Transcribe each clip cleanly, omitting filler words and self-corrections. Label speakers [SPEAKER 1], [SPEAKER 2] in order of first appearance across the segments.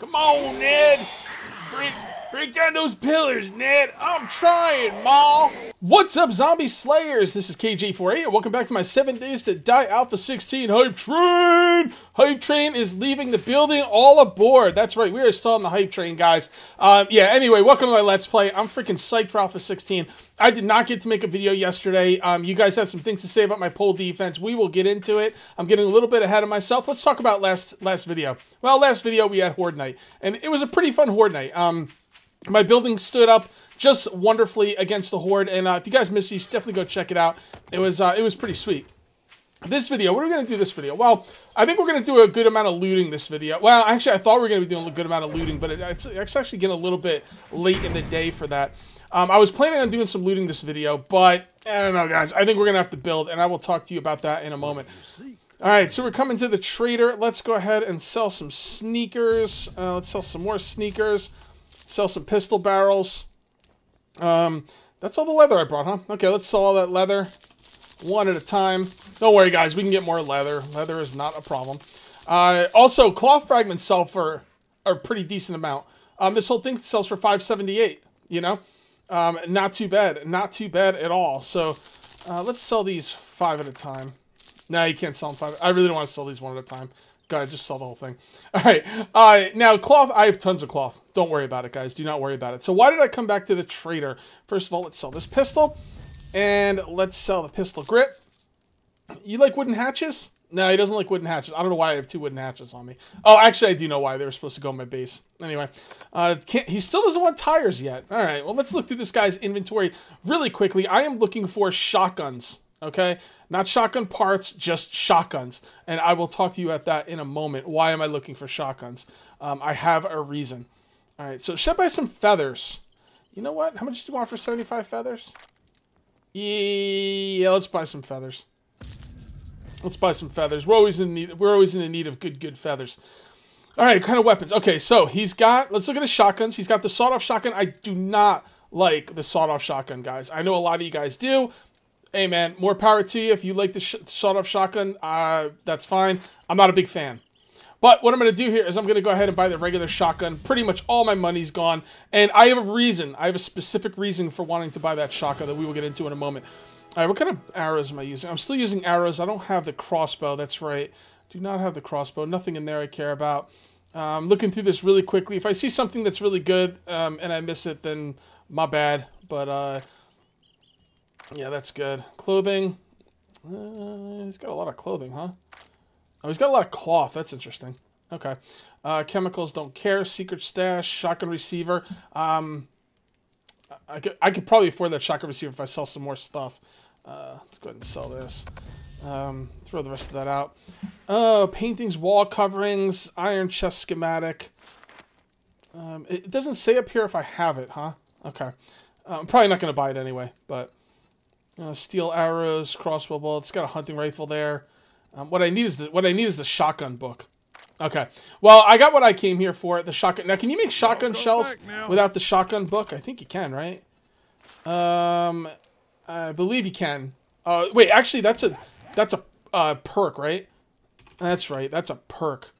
[SPEAKER 1] Come on, Ned. Break down those pillars, Ned. I'm trying, Ma. What's up, zombie slayers? This is KJ48, and welcome back to my 7 Days to Die Alpha 16 Hype Train. Hype Train is leaving the building. All aboard. That's right. We are still on the Hype Train, guys. Yeah, anyway, welcome to my Let's Play. I'm freaking psyched for Alpha 16. I did not get to make a video yesterday. You guys have some things to say about my pole defense. We will get into it. I'm getting a little bit ahead of myself. Let's talk about last video. Well, last video we had Horde Night, and it was a pretty fun Horde Night. My building stood up just wonderfully against the Horde, and if you guys missed it, you should definitely go check it out. It was pretty sweet. This video, what are we going to do this video? Well, I think we're going to do a good amount of looting this video. Well, actually, I thought we were going to be doing a good amount of looting, but it's actually getting a little bit late in the day for that. I was planning on doing some looting this video, but I don't know, guys. I think we're going to have to build, and I will talk to you about that in a moment. All right, so we're coming to the trader. Let's go ahead and sell some sneakers. Let's sell some more sneakers. Sell some pistol barrels. That's all the leather I brought, huh? Okay, let's sell all that leather one at a time. Don't worry, guys. We can get more leather. Leather is not a problem. Also, cloth fragments sell for a pretty decent amount. This whole thing sells for $5.78, you know? Not too bad. Not too bad at all. So, let's sell these 5 at a time. No, you can't sell them 5. I really don't want to sell these 1 at a time. God, just sell the whole thing. All right. Now, cloth, I have tons of cloth. Don't worry about it, guys. Do not worry about it. So why did I come back to the trader? First of all, let's sell this pistol. And let's sell the pistol grip. You like wooden hatches? No, he doesn't like wooden hatches. I don't know why I have 2 wooden hatches on me. Oh, actually, I do know why. They were supposed to go on my base. Anyway, he still doesn't want tires yet. All right. Well, let's look through this guy's inventory really quickly. I am looking for shotguns. Okay, not shotgun parts, just shotguns. And I will talk to you about that in a moment. Why am I looking for shotguns? I have a reason. All right, so should I buy some feathers? You know what? How much do you want for 75 feathers? Yeah, let's buy some feathers. Let's buy some feathers. We're always in the need of good feathers. All right, kind of weapons. Okay, so he's got, let's look at his shotguns. He's got the sawed-off shotgun. I do not like the sawed-off shotgun, guys. I know a lot of you guys do. Hey, man, more power to you. If you like the sawed-off shotgun, that's fine. I'm not a big fan. But what I'm going to do here is I'm going to go ahead and buy the regular shotgun. Pretty much all my money's gone. And I have a reason. I have a specific reason for wanting to buy that shotgun that we will get into in a moment. All right, what kind of arrows am I using? I'm still using arrows. I don't have the crossbow. That's right. Do not have the crossbow. Nothing in there I care about. Looking through this really quickly. If I see something that's really good and I miss it, then my bad. But, yeah, that's good. Clothing. He's got a lot of clothing, huh? Oh, he's got a lot of cloth. That's interesting. Okay. Chemicals, don't care. Secret stash. Shotgun receiver. I could probably afford that shotgun receiver if I sell some more stuff. Let's go ahead and sell this. Throw the rest of that out. Oh, paintings, wall coverings, iron chest schematic. It doesn't say up here if I have it, huh? Okay. I'm probably not going to buy it anyway, but... steel arrows, crossbow bullets. Got a hunting rifle there. What I need is the shotgun book. Okay. Well, I got what I came here for. The shotgun. Now, can you make shotgun shells without the shotgun book? I think you can, right? I believe you can. Wait, actually, that's a perk, right? That's right. That's a perk.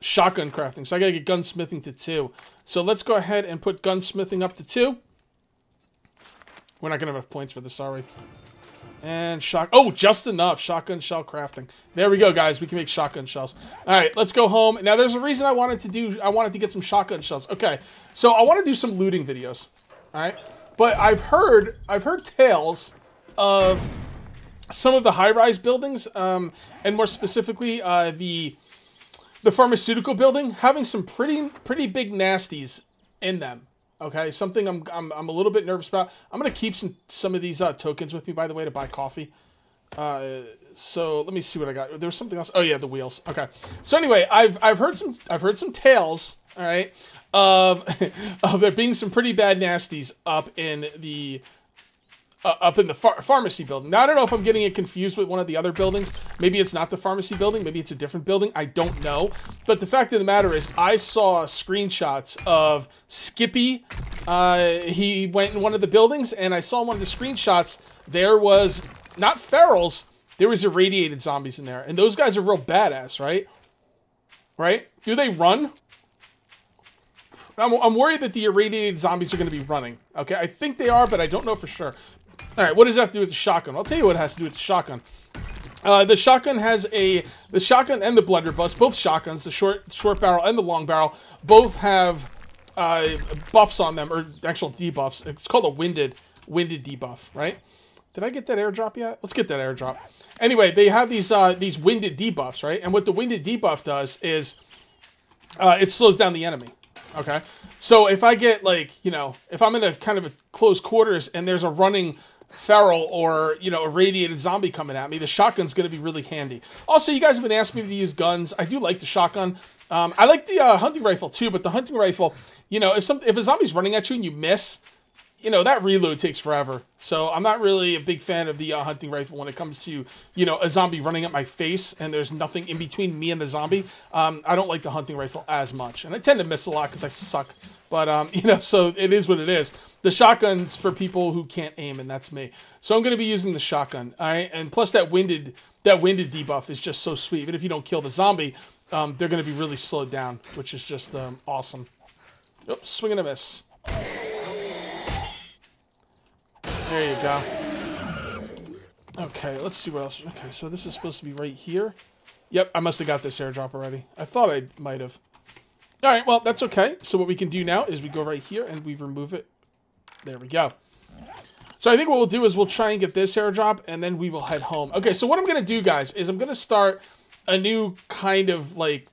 [SPEAKER 1] Shotgun crafting. So I gotta get gunsmithing to 2. So let's go ahead and put gunsmithing up to 2. We're not going to have enough points for this, sorry. And oh, just enough. Shotgun shell crafting. There we go, guys. We can make shotgun shells. All right, let's go home. Now, there's a reason I wanted to get some shotgun shells. Okay, so I want to do some looting videos. All right, but I've heard tales of some of the high-rise buildings, and more specifically, the pharmaceutical building having some pretty big nasties in them. Okay, something I'm a little bit nervous about. I'm gonna keep some of these tokens with me, by the way, to buy coffee. So let me see what I got. There was something else. Oh yeah, the wheels. Okay. So anyway, I've heard some tales. All right, of there being some pretty bad nasties up in the pharmacy building. Now, I don't know if I'm getting it confused with one of the other buildings. Maybe it's not the pharmacy building. Maybe it's a different building. I don't know. But the fact of the matter is, I saw screenshots of Skippy. He went in one of the buildings, and I saw one of the screenshots. There was, not ferals, there was irradiated zombies in there. And those guys are real badass, right? Right? Do they run? I'm worried that the irradiated zombies are going to be running. Okay, I think they are, but I don't know for sure. All right, what does that have to do with the shotgun? I'll tell you what it has to do with the shotgun. The shotgun has the shotgun and the blunderbuss, both shotguns, the short barrel and the long barrel, both have buffs on them, or actual debuffs. It's called a winded debuff, right? Did I get that airdrop yet? Let's get that airdrop. Anyway, they have these winded debuffs, right? And what the winded debuff does is it slows down the enemy. Okay, so if I get, like, you know, if I'm in a kind of a close quarters and there's a running feral or, you know, a radiated zombie coming at me, the shotgun's going to be really handy. Also, you guys have been asking me to use guns. I do like the shotgun. I like the hunting rifle too, but the hunting rifle, you know, if a zombie's running at you and you miss, you know, that reload takes forever. So I'm not really a big fan of the hunting rifle when it comes to, you know, a zombie running at my face and there's nothing in between me and the zombie. I don't like the hunting rifle as much. And I tend to miss a lot because I suck. But, you know, so it is what it is. The shotgun's for people who can't aim, and that's me. So I'm going to be using the shotgun. All right? And plus that winded debuff is just so sweet. Even if you don't kill the zombie, they're going to be really slowed down, which is just awesome. Oops, swing and a miss. There you go. Okay, let's see what else. Okay, so this is supposed to be right here. Yep, I must have got this airdrop already. I thought I might have. All right, well, that's okay. So what we can do now is we go right here and we remove it. There we go. So I think what we'll do is we'll try and get this airdrop and then we will head home. Okay, so what I'm going to do, guys, is I'm going to start a new kind of, like,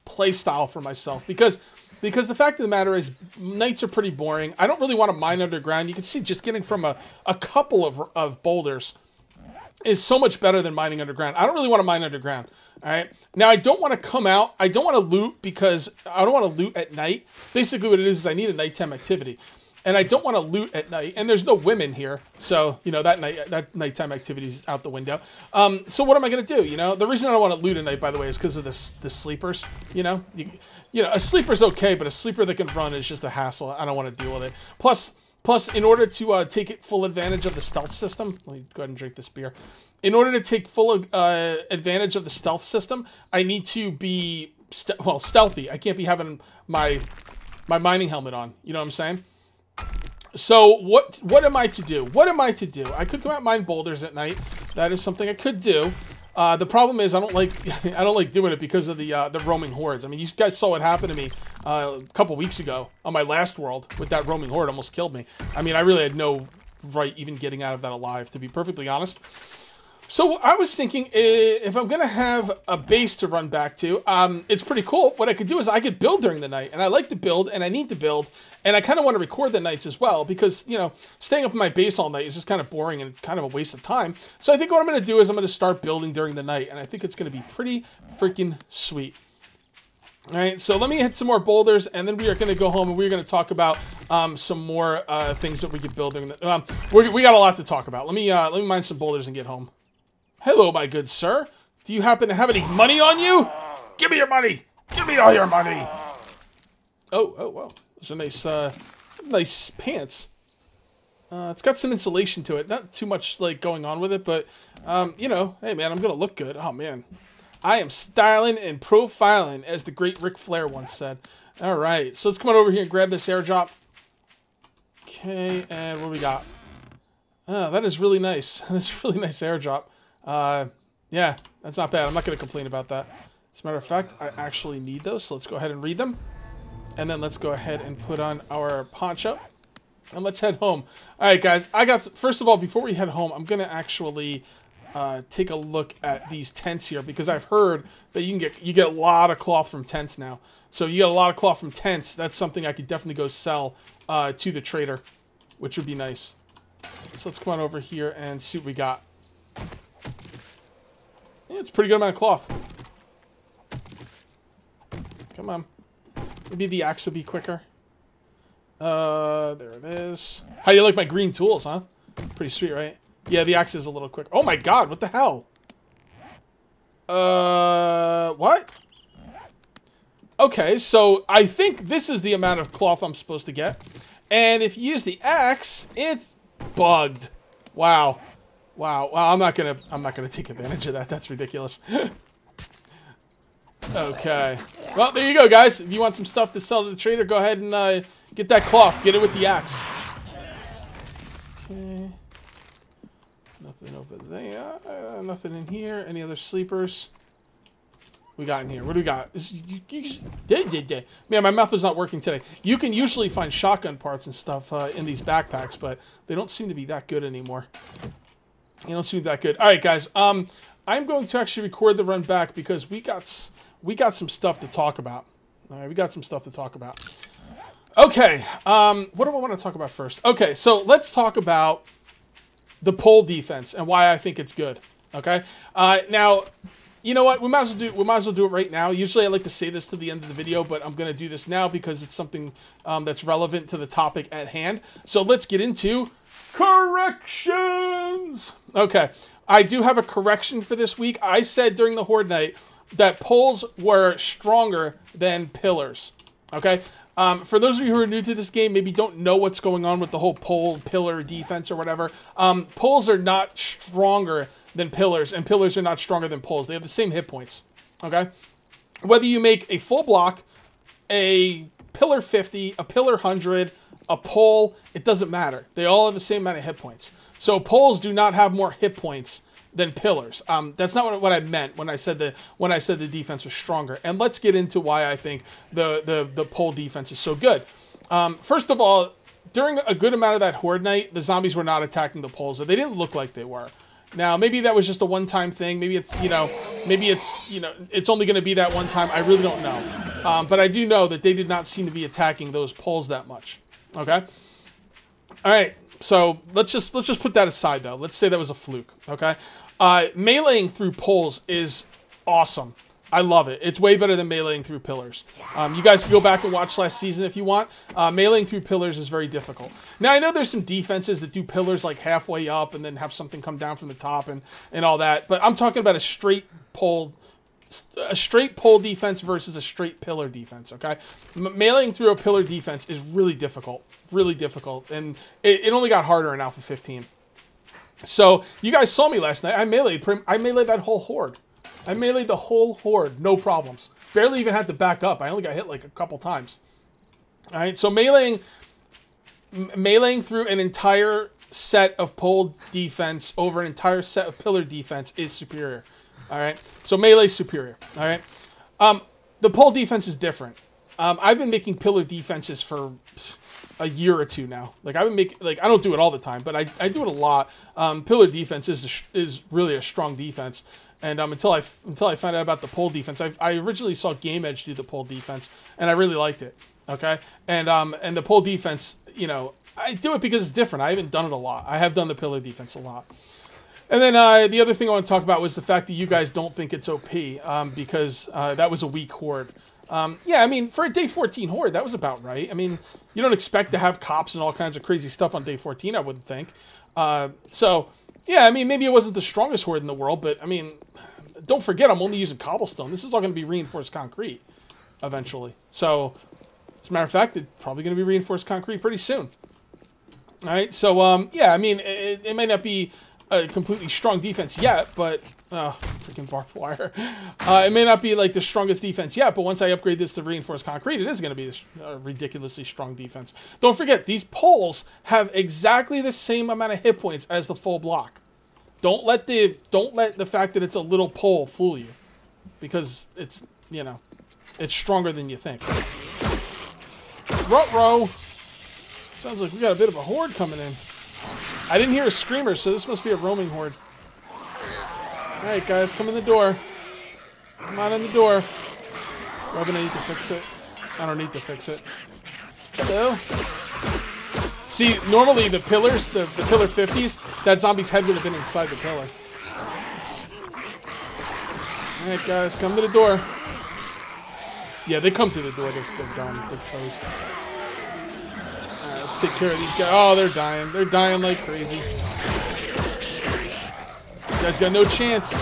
[SPEAKER 1] play style for myself. Because the fact of the matter is, nights are pretty boring. I don't really want to mine underground. You can see just getting from a couple of boulders is so much better than mining underground. I don't really want to mine underground. All right. Now, I don't want to come out. I don't want to loot because I don't want to loot at night. Basically, what it is I need a nighttime activity. And I don't want to loot at night. And there's no women here. So, you know, that nighttime activity is out the window. So what am I going to do? You know, the reason I don't want to loot at night, by the way, is because of the sleepers. You know, a sleeper's okay, but a sleeper that can run is just a hassle. I don't want to deal with it. Plus, in order to take full advantage of the stealth system, let me go ahead and drink this beer. In order to take full advantage of the stealth system, I need to be, stealthy. I can't be having my mining helmet on. You know what I'm saying? So what am I to do? What am I to do? I could come out and mine boulders at night. That is something I could do. The problem is I don't like doing it because of the roaming hordes. I mean, you guys saw what happened to me a couple weeks ago on my last world with that roaming horde. Almost killed me. I mean, I really had no right even getting out of that alive, to be perfectly honest. So I was thinking, if I'm going to have a base to run back to, it's pretty cool. What I could do is I could build during the night. And I like to build, and I need to build. And I kind of want to record the nights as well. Because, you know, staying up in my base all night is just kind of boring and kind of a waste of time. So I think what I'm going to do is I'm going to start building during the night. And I think it's going to be pretty freaking sweet. All right, so let me hit some more boulders. And then we are going to go home and we're going to talk about some more things that we could build during the... we got a lot to talk about. Let me mine some boulders and get home. Hello, my good sir. Do you happen to have any money on you? Give me your money. Give me all your money. Oh, wow. Those are nice pants. It's got some insulation to it. Not too much, like, going on with it, but, you know, hey, man, I'm going to look good. Oh, man. I am styling and profiling, as the great Ric Flair once said. All right. So let's come on over here and grab this airdrop. Okay, and what do we got? Oh, that is really nice. That's a really nice airdrop. Yeah, that's not bad. I'm not going to complain about that. As a matter of fact, I actually need those, so let's go ahead and read them. And then let's go ahead and put on our poncho. And let's head home. Alright, guys, first of all, before we head home, I'm going to actually take a look at these tents here, because I've heard that you get a lot of cloth from tents now. So if you get a lot of cloth from tents, that's something I could definitely go sell to the trader, which would be nice. So let's come on over here and see what we got. Yeah, it's a pretty good amount of cloth. Come on. Maybe the axe will be quicker. There it is. How do you like my green tools, huh? Pretty sweet, right? Yeah, the axe is a little quick. Oh my god, what the hell? What? Okay, so I think this is the amount of cloth I'm supposed to get. And if you use the axe, it's bugged. Wow. Wow, I'm not gonna take advantage of that. That's ridiculous. Okay. Well, there you go, guys. If you want some stuff to sell to the trader, go ahead and get that cloth. Get it with the axe. Okay. Nothing over there. Nothing in here. Any other sleepers? We got in here. What do we got? Man, my mouth is not working today. You can usually find shotgun parts and stuff in these backpacks, but they don't seem to be that good anymore. They don't seem that good. All right, guys. I'm going to actually record the run back because we got some stuff to talk about. All right, we got some stuff to talk about. Okay. What do I want to talk about first? Okay, so let's talk about the pole defense and why I think it's good. Okay. Now. You know what? We might as well do it right now. Usually I like to say this to the end of the video, but I'm going to do this now because it's something that's relevant to the topic at hand. So let's get into corrections. Okay. I do have a correction for this week. I said during the Horde night that poles were stronger than pillars. Okay. For those of you who are new to this game, maybe don't know what's going on with the whole pole pillar defense or whatever. Poles are not stronger than pillars, and pillars are not stronger than poles. They have the same hit points, okay? Whether you make a full block, a pillar 50, a pillar 100, a pole, it doesn't matter. They all have the same amount of hit points. So poles do not have more hit points than pillars. That's not what I meant when I said the defense was stronger. And let's get into why I think the pole defense is so good. First of all, during a good amount of that Horde night, the zombies were not attacking the poles. They didn't look like they were. Now, maybe that was just a one-time thing. Maybe it's, it's only going to be that one time. I really don't know. But I do know that they did not seem to be attacking those poles that much. Okay? All right. So let's just put that aside, though. Let's say that was a fluke. Okay? Meleeing through poles is awesome. I love it. It's way better than meleeing through pillars. You guys can go back and watch last season if you want. Meleeing through pillars is very difficult. Now, I know there's some defenses that do pillars like halfway up and then have something come down from the top and all that. But I'm talking about a straight pole defense versus a straight pillar defense, okay? Meleeing through a pillar defense is really difficult. Really difficult. And it only got harder in Alpha 15. So, you guys saw me last night. I meleeed that whole horde. I meleeed the whole horde, no problems. Barely even had to back up. I only got hit like a couple times. All right, so meleeing through an entire set of pole defense over an entire set of pillar defense is superior. All right, so melee's superior. All right, the pole defense is different. I've been making pillar defenses for a year or two now. Like I've been making, I don't do it all the time, but I do it a lot. Pillar defense is really a strong defense. And until I found out about the pole defense, I originally saw Game Edge do the pole defense, and I really liked it. Okay, and the pole defense, I do it because it's different. I haven't done it a lot. I have done the pillar defense a lot. And then the other thing I want to talk about was the fact that you guys don't think it's OP because that was a weak horde. Yeah, I mean, for a day 14 horde, that was about right. I mean, you don't expect to have cops and all kinds of crazy stuff on day 14, I wouldn't think. So. Yeah, I mean, maybe it wasn't the strongest horde in the world, but, I mean, don't forget I'm only using cobblestone. This is all going to be reinforced concrete eventually. So, as a matter of fact, it's probably going to be reinforced concrete pretty soon. All right, so, yeah, I mean, it may not be a completely strong defense yet, but, freaking barbed wire. It may not be, like, the strongest defense yet, but once I upgrade this to reinforced concrete, it is going to be a ridiculously strong defense. Don't forget, these poles have exactly the same amount of hit points as the full block. Don't let the fact that it's a little pole fool you, because it's, it's stronger than you think. Ruh-roh! Sounds like we got a bit of a horde coming in. I didn't hear a screamer, so this must be a roaming horde. Alright, guys, come in the door. Come on in the door. Robin, I need to fix it. I don't need to fix it. Hello? See, normally the pillars, the pillar 50s, that zombie's head would have been inside the pillar. Alright, guys, come to the door. Yeah, they come to the door. They're done. They're toast. Alright, let's take care of these guys. Oh, they're dying. They're dying like crazy. You guys got no chance.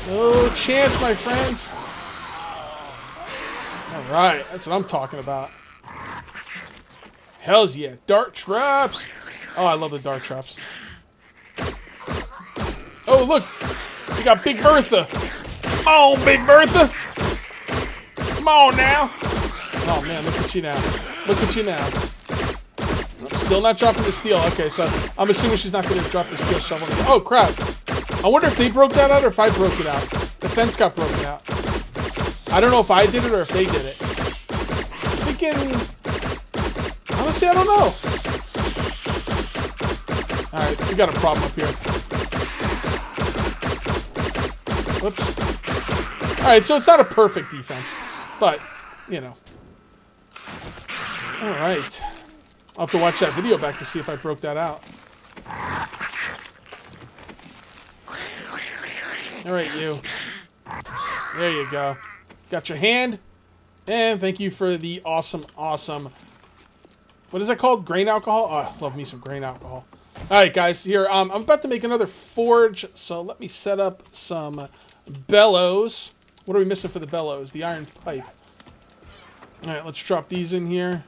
[SPEAKER 1] No chance, my friends. Alright, that's what I'm talking about. Hells yeah. Dart traps. Oh, I love the dart traps. Oh, look. We got Big Bertha. Oh, Big Bertha. Come on now. Oh, man, look at you now. Look at you now. Still not dropping the steel. Okay, so I'm assuming she's not going to drop the steel shovel. Oh, crap. I wonder if they broke that out or if I broke it out. The fence got broken out. I don't know if I did it or if they did it. Honestly, I don't know. Alright, we got a problem up here. Whoops. Alright, so it's not a perfect defense. But, you know. Alright. I'll have to watch that video back to see if I broke that out. Alright, you. There you go. Got your hand. And thank you for the awesome, awesome... What is that called? Grain alcohol? Oh, I love me some grain alcohol. Alright, guys. Here, I'm about to make another forge. So let me set up some bellows. What are we missing for the bellows? The iron pipe. Alright, let's drop these in here.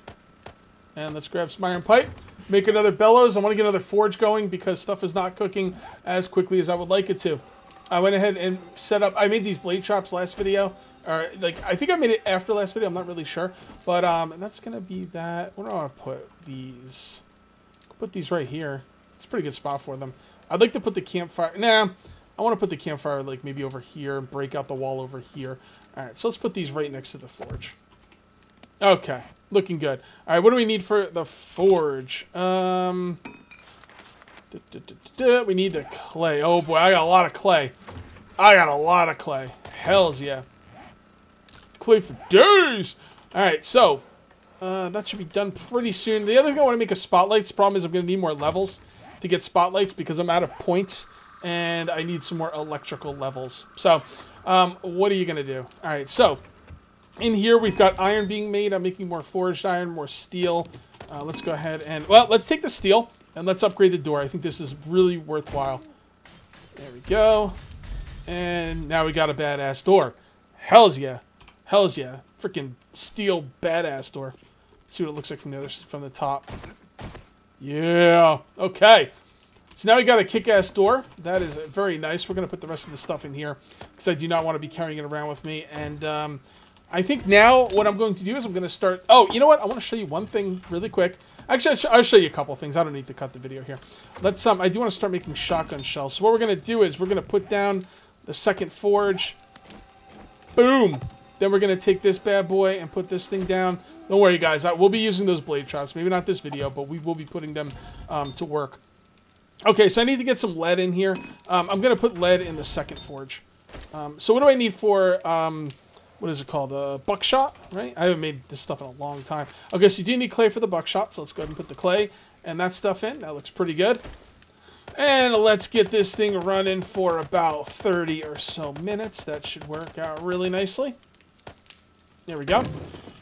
[SPEAKER 1] And let's grab some iron pipe. Make another bellows. I want to get another forge going because stuff is not cooking as quickly as I would like it to. I went ahead and set up... I made these blade chops last video. Or, like, I think I made it after last video. I'm not really sure. But, that's going to be that. Where do I want to put these? Put these right here. It's a pretty good spot for them. I'd like to put the campfire... Nah, I want to put the campfire, like, maybe over here. Break out the wall over here. Alright, so let's put these right next to the forge. Okay. Looking good. Alright, what do we need for the forge? We need the clay. Oh, boy, I got a lot of clay. I got a lot of clay. Hells yeah. Clay for days. Alright, so that should be done pretty soon. The other thing I want to make a spotlights. Problem is I'm going to need more levels to get spotlights because I'm out of points and I need some more electrical levels. So, what are you going to do? Alright, so in here we've got iron being made. I'm making more forged iron, more steel. Let's go ahead and, well, let's take the steel and let's upgrade the door. I think this is really worthwhile. There we go. And now we got a badass door. Hells yeah. Hells yeah. Freaking steel badass door. Let's see what it looks like from the top. Yeah. Okay. So now we got a kick-ass door. That is very nice. We're going to put the rest of the stuff in here because I do not want to be carrying it around with me. And I think now what I'm going to do is I'm going to start... Oh, you know what? I want to show you one thing really quick. Actually, I'll show you a couple things. I don't need to cut the video here. Let's. I do want to start making shotgun shells. So what we're going to do is we're going to put down the second forge. Boom. Then we're going to take this bad boy and put this thing down. Don't worry, guys. We'll be using those blade chops. Maybe not this video, but we will be putting them to work. Okay, so I need to get some lead in here. I'm going to put lead in the second forge. So what do I need for... what is it called? Buckshot, right? I haven't made this stuff in a long time. Okay, so you do need clay for the buckshot, so let's go ahead and put the clay and that stuff in. That looks pretty good. And let's get this thing running for about 30 or so minutes. That should work out really nicely. There we go.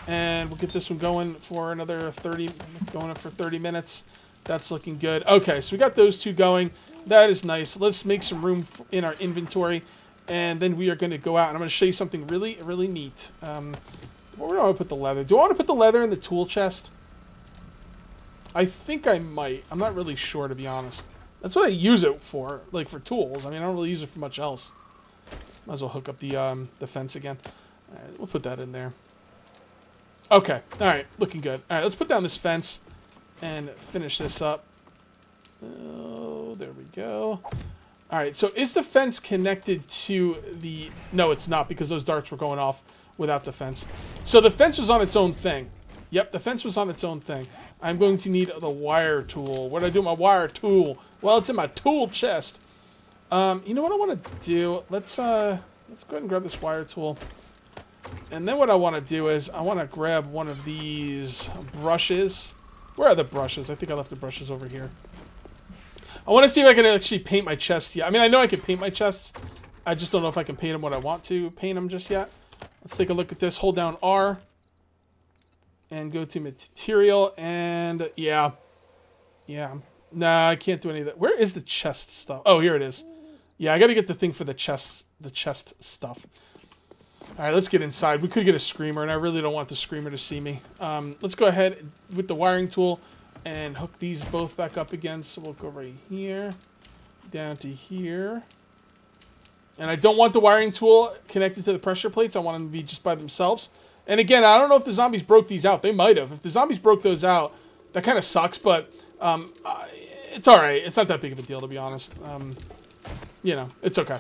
[SPEAKER 1] And we'll get this one going for another 30, going up for 30 minutes. That's looking good. Okay, so we got those two going. That is nice. Let's make some room in our inventory. And then we are going to go out, and I'm going to show you something really, really neat. Where do I want to put the leather? Do I want to put the leather in the tool chest? I think I might. I'm not really sure, to be honest. That's what I use it for, like for tools. I mean, I don't really use it for much else. Might as well hook up the fence again. All right, we'll put that in there. Okay, all right, looking good. All right, let's put down this fence and finish this up. Oh, there we go. All right, so is the fence connected to the... No, it's not, because those darts were going off without the fence. So the fence was on its own thing. Yep, the fence was on its own thing. I'm going to need the wire tool. What do I do with my wire tool? Well, it's in my tool chest. You know what I want to do? Let's go ahead and grab this wire tool. And then what I want to do is I want to grab one of these brushes. Where are the brushes? I think I left the brushes over here. I want to see if I can actually paint my chest yet. I mean, I know I can paint my chests. I just don't know if I can paint them what I want to paint them just yet. Let's take a look at this. Hold down R. And go to material. And yeah. Yeah. Nah, I can't do any of that. Where is the chest stuff? Oh, here it is. Yeah, I got to get the thing for the chest stuff. All right, let's get inside. We could get a screamer, and I really don't want the screamer to see me. Let's go ahead with the wiring tool and hook these both back up again. So we'll go right here, down to here. And I don't want the wiring tool connected to the pressure plates. I want them to be just by themselves. And again, I don't know if the zombies broke these out. They might have. If the zombies broke those out, that kind of sucks, but it's alright. It's not that big of a deal, to be honest. You know, it's okay.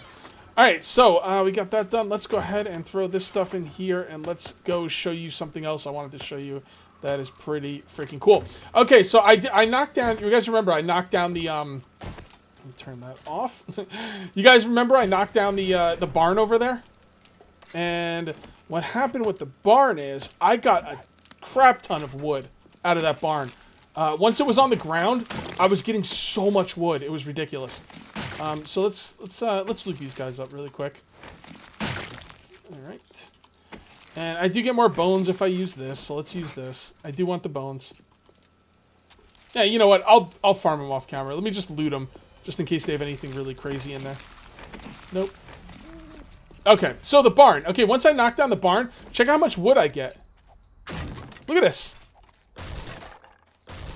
[SPEAKER 1] Alright, so we got that done. Let's go ahead and throw this stuff in here, and let's go show you something else I wanted to show you that is pretty freaking cool. Okay, so I knocked down... You guys remember I knocked down the... Let me turn that off. You guys remember I knocked down the barn over there? And what happened with the barn is I got a crap ton of wood out of that barn. Once it was on the ground, I was getting so much wood. It was ridiculous. So let's loot these guys up really quick. All right. And I do get more bones if I use this, so let's use this. I do want the bones. Yeah, you know what? I'll farm them off camera. Let me just loot them, just in case they have anything really crazy in there. Nope. Okay, so the barn. Okay, once I knock down the barn, check out how much wood I get. Look at this.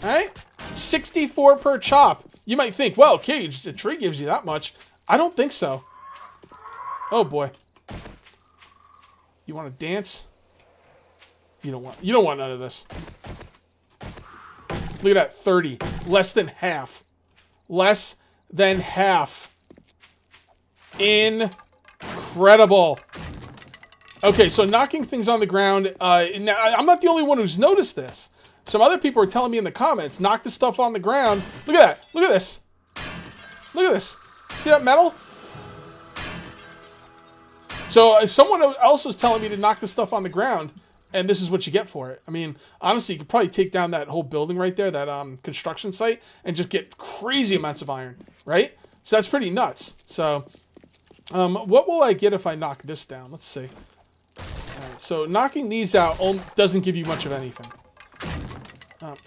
[SPEAKER 1] Alright? 64 per chop. You might think, well, Cage, the tree gives you that much. I don't think so. Oh boy. You want to dance? You don't want none of this. Look at that, 30. Less than half. Less than half. Incredible. Okay, so knocking things on the ground. Now, I'm not the only one who's noticed this. Some other people are telling me in the comments, knock the stuff on the ground. Look at that. Look at this. Look at this. See that metal? So someone else was telling me to knock the stuff on the ground, and this is what you get for it. I mean, honestly, you could probably take down that whole building right there, that construction site, and just get crazy amounts of iron, right? So that's pretty nuts. So what will I get if I knock this down? Let's see. All right, so knocking these out doesn't give you much of anything.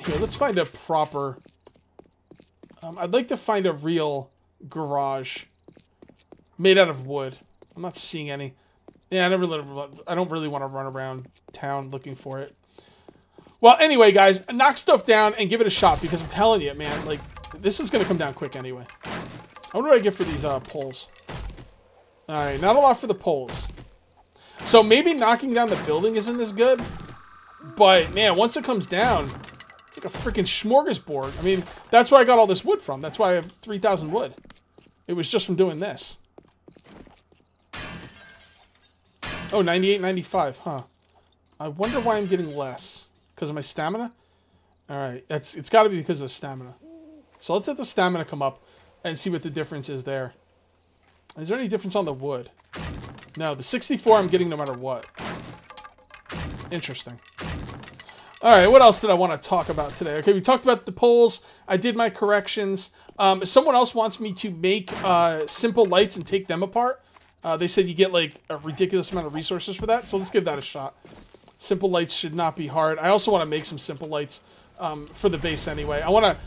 [SPEAKER 1] Here, let's find a proper... I'd like to find a real garage made out of wood. I'm not seeing any. Yeah, I don't really want to run around town looking for it. Well, anyway, guys, knock stuff down and give it a shot, because I'm telling you, man, like, this is going to come down quick anyway. I wonder what I get for these poles. Alright, not a lot for the poles. So maybe knocking down the building isn't as good, but, man, once it comes down, it's like a freaking smorgasbord. I mean, that's where I got all this wood from. That's why I have 3,000 wood. It was just from doing this. Oh, 98, 95, huh. I wonder why I'm getting less. Because of my stamina? Alright, it's got to be because of the stamina. So let's let the stamina come up and see what the difference is there. Is there any difference on the wood? No, the 64 I'm getting no matter what. Interesting. Alright, what else did I want to talk about today? Okay, we talked about the poles. I did my corrections. Someone else wants me to make simple lights and take them apart. They said you get like a ridiculous amount of resources for that, so let's give that a shot. Simple lights should not be hard. I also want to make some simple lights for the base anyway. I want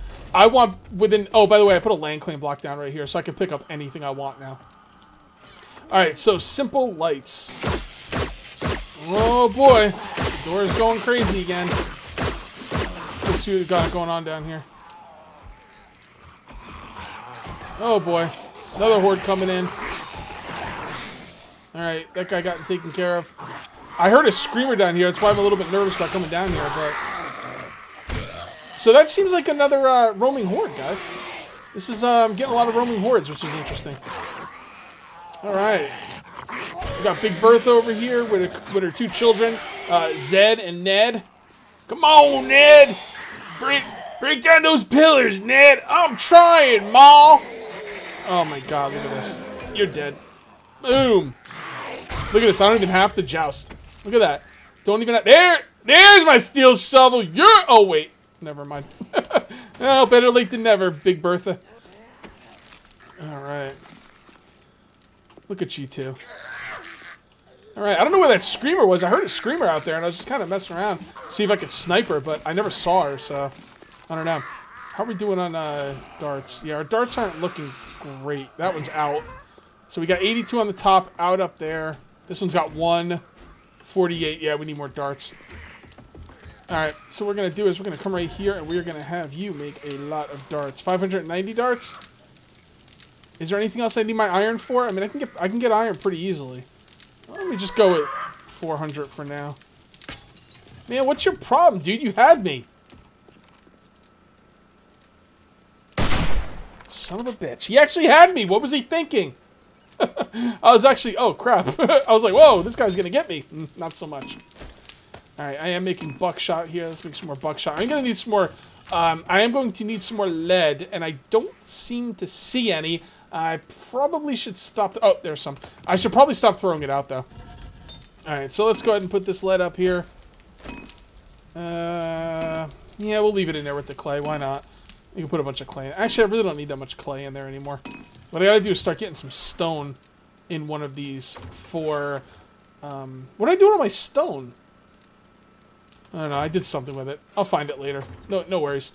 [SPEAKER 1] within... Oh, by the way, I put a land claim block down right here, so I can pick up anything I want now. Alright, so simple lights. Oh boy, the door is going crazy again. Let's see what we got going on down here. Oh boy, another horde coming in. Alright, that guy got taken care of. I heard a screamer down here. That's why I'm a little bit nervous about coming down here. But so that seems like another roaming horde, guys. This is getting a lot of roaming hordes, which is interesting. Alright. We got Big Bertha over here with her two children, Zed and Ned. Come on, Ned! Break down those pillars, Ned! I'm trying, Ma! Oh my god, look at this. You're dead. Boom! Look at this, I don't even have to joust. Look at that. Don't even have... There's my steel shovel! Oh, wait. Never mind. Oh, better late than never, Big Bertha. Alright. Look at you two. Alright, I don't know where that screamer was. I heard a screamer out there, and I was just kind of messing around. See if I could snipe her, but I never saw her, so... I don't know. How are we doing on darts? Yeah, our darts aren't looking great. That one's out. So we got 82 on the top, out up there. This one's got 148. Yeah, we need more darts. Alright, so what we're going to do is we're going to come right here, and we're going to have you make a lot of darts. 590 darts? Is there anything else I need my iron for? I mean, I can get iron pretty easily. Let me just go with 400 for now. Man, what's your problem, dude? You had me. Son of a bitch. He actually had me. What was he thinking? I was actually... Oh, crap. I was like, whoa, this guy's going to get me. Not so much. All right, I am making buckshot here. Let's make some more buckshot. I'm going to need some more... I am going to need some more lead, and I don't seem to see any. I probably should stop... Oh, there's some. I should probably stop throwing it out, though. All right, so let's go ahead and put this lead up here. Yeah, we'll leave it in there with the clay. Why not? You can put a bunch of clay in. Actually, I really don't need that much clay in there anymore. What I gotta do is start getting some stone in one of these for... what did I do with my stone? I don't know. I did something with it. I'll find it later. No worries.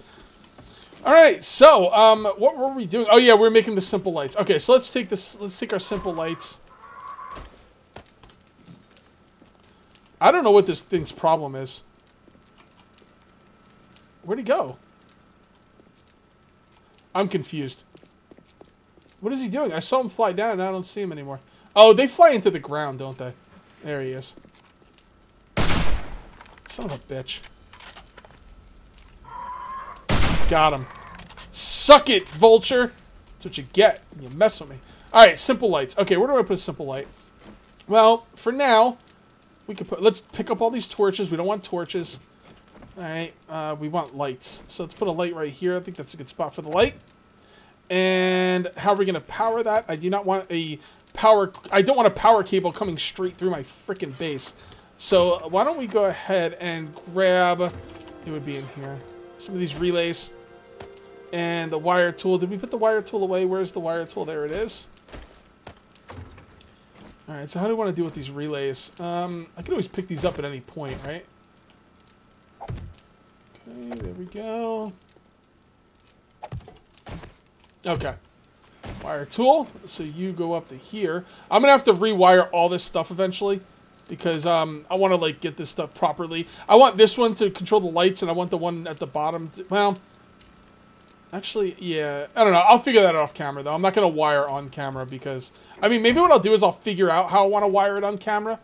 [SPEAKER 1] All right. So, what were we doing? Oh yeah, we're making the simple lights. Okay, so let's take this. Let's take our simple lights. I don't know what this thing's problem is. Where'd he go? I'm confused. What is he doing? I saw him fly down and I don't see him anymore. Oh, they fly into the ground, don't they? There he is. Son of a bitch. Got him. Suck it, vulture. That's what you get when you mess with me. Alright, simple lights. Okay, where do I put a simple light? Well, for now, we can put... Let's pick up all these torches. We don't want torches. Alright, we want lights. So let's put a light right here. I think that's a good spot for the light. And how are we going to power that? I do not want a power... I don't want a power cable coming straight through my freaking base. So why don't we go ahead and grab... It would be in here. Some of these relays. And the wire tool. Did we put the wire tool away? Where's the wire tool? There it is. Alright, so how do we want to deal with these relays? I can always pick these up at any point, right? Okay, there we go. Okay. Wire tool. So you go up to here. I'm going to have to rewire all this stuff eventually. Because I want to, like, get this stuff properly. I want this one to control the lights, and I want the one at the bottom to, well... Actually, yeah. I don't know. I'll figure that out off camera, though. I'm not going to wire on camera because... I mean, maybe what I'll do is I'll figure out how I want to wire it on camera.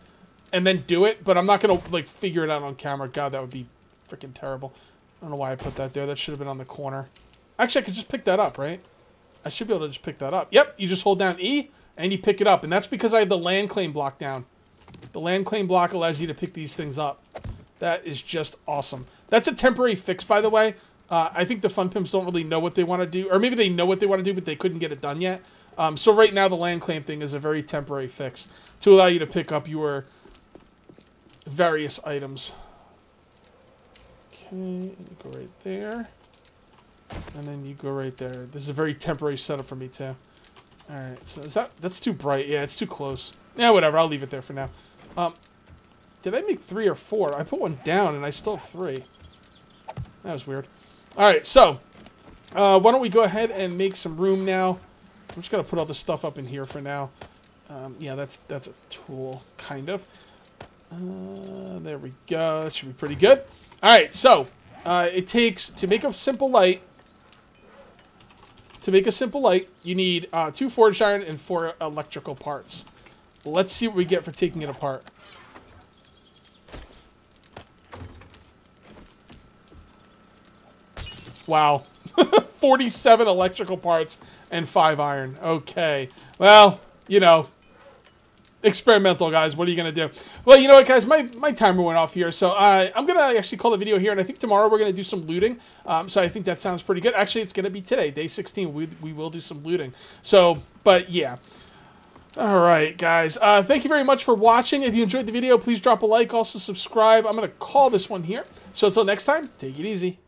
[SPEAKER 1] And then do it. But I'm not going to, like, figure it out on camera. God, that would be freaking terrible. I don't know why I put that there. That should have been on the corner. Actually, I could just pick that up, right? I should be able to just pick that up. Yep, you just hold down E, and you pick it up. And that's because I have the land claim block down. The land claim block allows you to pick these things up. That is just awesome. That's a temporary fix, by the way. I think the Fun Pimps don't really know what they want to do. Or maybe they know what they want to do, but they couldn't get it done yet. So right now, the land claim thing is a very temporary fix to allow you to pick up your various items. Okay, and you go right there. And then you go right there. This is a very temporary setup for me, too. Alright, so is that's too bright. Yeah, it's too close. Yeah, whatever. I'll leave it there for now. Did I make 3 or 4? I put one down, and I still have 3. That was weird. Alright, so, why don't we go ahead and make some room now. I'm just going to put all this stuff up in here for now. Yeah, that's a tool, kind of. There we go. That should be pretty good. Alright, so, it takes, to make a simple light, you need 2 forged iron and 4 electrical parts. Let's see what we get for taking it apart. Wow. 47 electrical parts and 5 iron. Okay. Well, you know, experimental, guys. What are you going to do? Well, you know what, guys? My timer went off here, so I'm going to actually call the video here, and I think tomorrow we're going to do some looting. So I think that sounds pretty good. Actually, it's going to be today, day 16. We will do some looting. So, but yeah. All right, guys. Thank you very much for watching. If you enjoyed the video, please drop a like. Also, subscribe. I'm going to call this one here. So until next time, take it easy.